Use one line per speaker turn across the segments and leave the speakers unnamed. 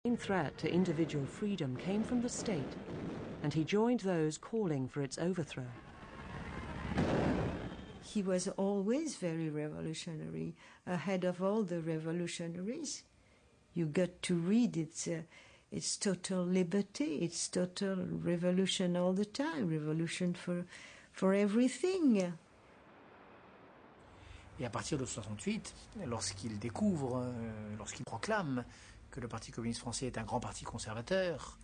The main threat to individual freedom came from the state, and he joined those calling for its overthrow.
He was always very revolutionary, ahead of all the revolutionaries. You got to read it's total liberty, it's total revolution all the time, revolution for everything.
Et à partir de 68, lorsqu'il découvre, lorsqu'il proclame que le Parti communiste français est un grand parti conservateur,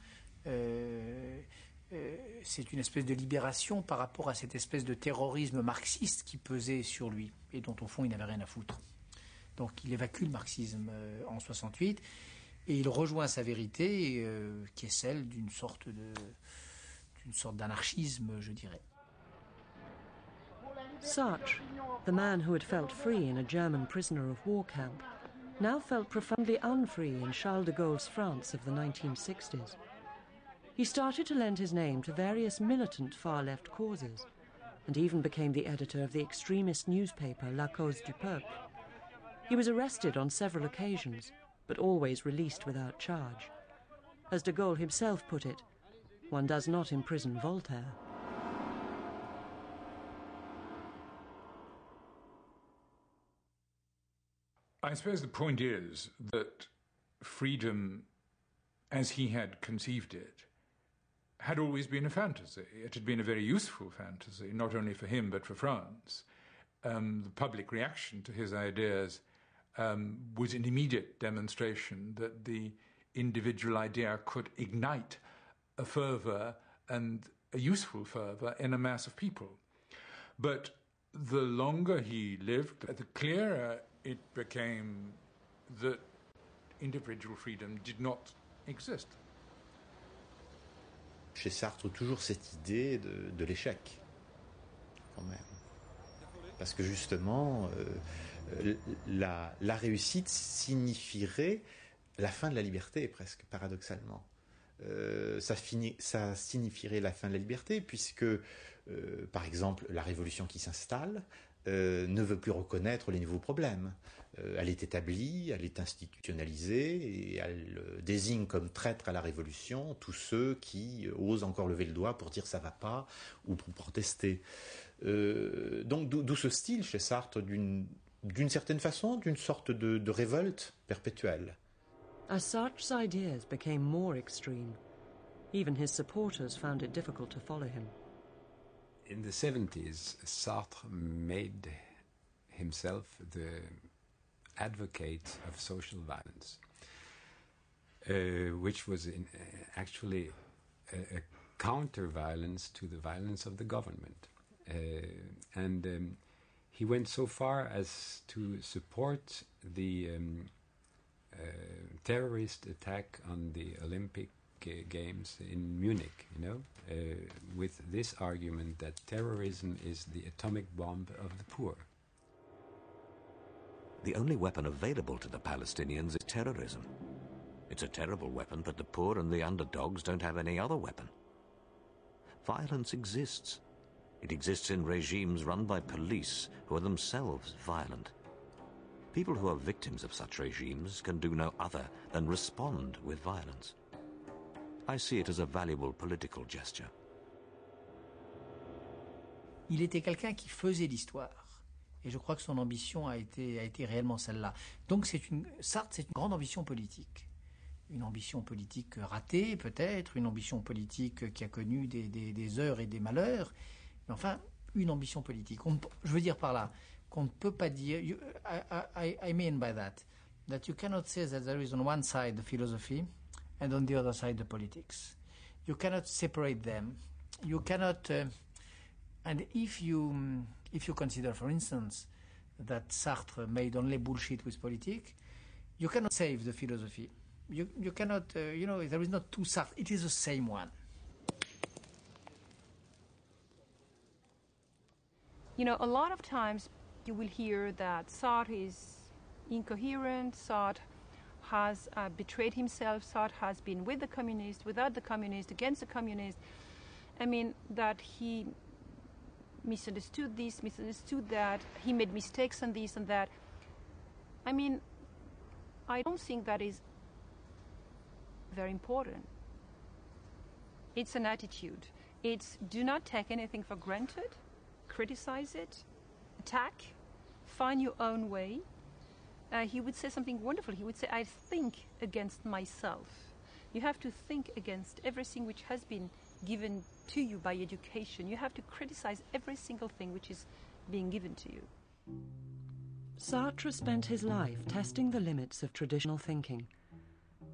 c'est une espèce de libération par rapport à cette espèce de terrorisme marxiste qui pesait sur lui et dont au fond il n'avait rien à foutre. Donc il évacue le marxisme en 68 et il rejoint sa vérité qui est celle d'une sorte d'anarchisme, je dirais.
Sartre, the man who had felt free in a German prisoner of war camp, now felt profoundly unfree in Charles de Gaulle's France of the 1960s. He started to lend his name to various militant far-left causes, and even became the editor of the extremist newspaper La Cause du Peuple. He was arrested on several occasions, but always released without charge. As de Gaulle himself put it, one does not imprison Voltaire.
I suppose the point is that freedom, as he had conceived it, had always been a fantasy. It had been a very useful fantasy, not only for him but for France. The public reaction to his ideas was an immediate demonstration that the individual idea could ignite a fervour and a useful fervour in a mass of people. But the longer he lived, the clearer it became that individual freedom did not exist.
Chez Sartre, toujours cette idée de l'échec, quand même. Parce que justement, la réussite signifierait la fin de la liberté, presque, paradoxalement. Ça signifierait la fin de la liberté, puisque, par exemple, la révolution qui s'installe ne veut plus reconnaître les nouveaux problèmes. Elle est établie, elle est institutionnalisée, et elle désigne comme traîtres à la révolution tous ceux qui osent encore lever le doigt pour dire ça va pas ou pour protester. Donc d'où ce style chez Sartre d'une certaine façon, d'une sorte de révolte perpétuelle.
As Sartre's ideas became more extreme, even his supporters found it difficult to follow him.
In the 70s, Sartre made himself the advocate of social violence, which was actually a counter-violence to the violence of the government. And he went so far as to support the terrorist attack on the Olympic Games in Munich, with this argument that terrorism is the atomic bomb of the poor.
The only weapon available to the Palestinians is terrorism. It's a terrible weapon, but the poor and the underdogs don't have any other weapon. Violence exists. It exists in regimes run by police who are themselves violent. People who are victims of such regimes can do no other than respond with violence. I see it as a valuable political gesture.
Il était quelqu'un qui faisait l'histoire. Et je crois que son ambition a été réellement celle-là. Donc Sartre, c'est une grande ambition politique. Une ambition politique ratée, peut-être, une ambition politique qui a connu des heures et des malheurs. Mais enfin, une ambition politique. Je veux dire par là qu'on ne peut pas dire... I mean by that you cannot say that there is on one side the philosophy and on the other side the politics. You cannot separate them. You cannot... and if you consider, for instance, that Sartre made only bullshit with politics, you cannot save the philosophy. You cannot, there is not two Sartre. It is the same one.
A lot of times you will hear that Sartre is incoherent, Sartre has betrayed himself, Sartre has been with the communists, without the communists, against the communists. I mean, that he misunderstood this, misunderstood that, he made mistakes on this and that. I mean, I don't think that is very important. It's an attitude. It's do not take anything for granted, criticize it, attack, find your own way. He would say something wonderful. He would say, I think against myself. You have to think against everything which has been given to you by education. You have to criticize every single thing which is being given to you.
Sartre spent his life testing the limits of traditional thinking.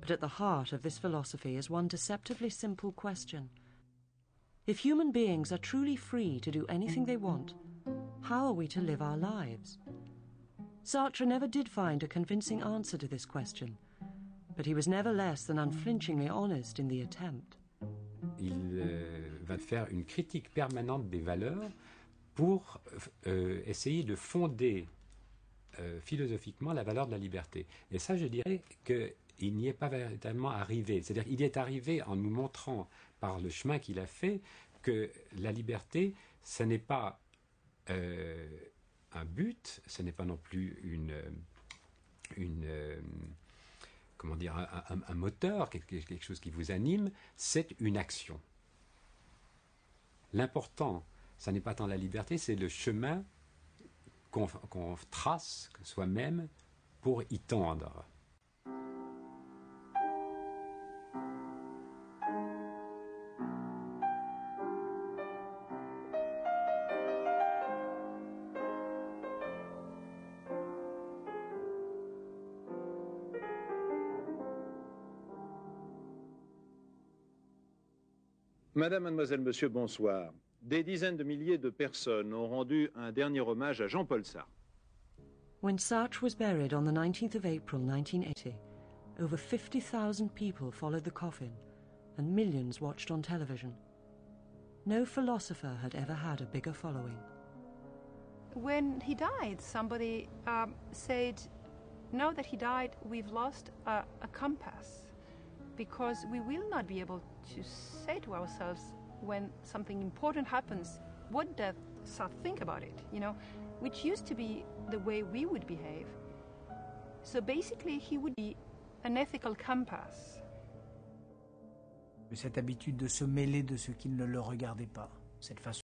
But at the heart of this philosophy is one deceptively simple question. If human beings are truly free to do anything they want, how are we to live our lives? Sartre never did find a convincing answer to this question, but he was never less than unflinchingly honest in the attempt.
Il va faire une critique permanente des valeurs pour essayer de fonder philosophiquement la valeur de la liberté. Et ça, je dirais qu'il n'y est pas véritablement arrivé. C'est-à-dire qu'il est arrivé en nous montrant par le chemin qu'il a fait que la liberté, ce n'est pas un but, ce n'est pas non plus comment dire, un moteur, quelque chose qui vous anime, c'est une action. L'important, ça n'est pas tant la liberté, c'est le chemin qu'on trace soi-même pour y tendre.
Madame, mademoiselle, monsieur, bonsoir. Des dizaines de milliers de personnes ont rendu un dernier hommage à Jean-Paul Sartre.
When Sartre was buried on the 19th of April 1980, over 50,000 people followed the coffin and millions watched on television. No philosopher had ever had a bigger following.
When he died, somebody said, now that he died, we've lost a compass, because we will not be able to say to ourselves when something important happens, what does Sartre think about it, you know, which used to be the way we would behave. So basically, he would be an ethical compass.
Cette habitude de se mêler de ce qui ne le regardait pas, cette façon